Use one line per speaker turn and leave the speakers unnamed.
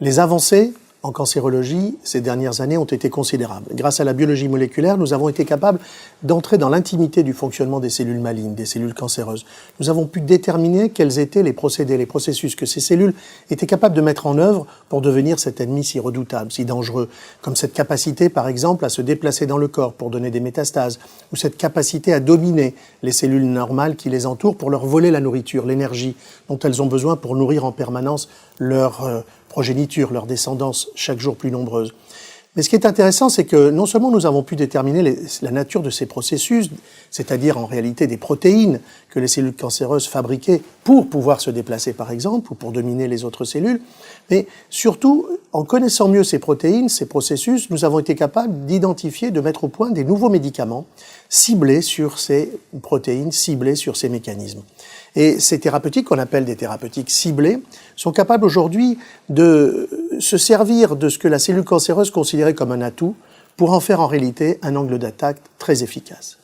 Les avancées en cancérologie ces dernières années ont été considérables. Grâce à la biologie moléculaire, nous avons été capables d'entrer dans l'intimité du fonctionnement des cellules malignes, des cellules cancéreuses. Nous avons pu déterminer quels étaient les procédés, les processus que ces cellules étaient capables de mettre en œuvre pour devenir cet ennemi si redoutable, si dangereux, comme cette capacité, par exemple, à se déplacer dans le corps pour donner des métastases, ou cette capacité à dominer les cellules normales qui les entourent pour leur voler la nourriture, l'énergie dont elles ont besoin pour nourrir en permanence leur progéniture, leur descendance chaque jour plus nombreuse. Mais ce qui est intéressant, c'est que non seulement nous avons pu déterminer la nature de ces processus, c'est-à-dire en réalité des protéines que les cellules cancéreuses fabriquaient pour pouvoir se déplacer par exemple, ou pour dominer les autres cellules, mais surtout, en connaissant mieux ces protéines, ces processus, nous avons été capables d'identifier, de mettre au point des nouveaux médicaments ciblés sur ces protéines, ciblés sur ces mécanismes. Et ces thérapeutiques, qu'on appelle des thérapeutiques ciblées, sont capables aujourd'hui de se servir de ce que la cellule cancéreuse considérait comme un atout pour en faire en réalité un angle d'attaque très efficace.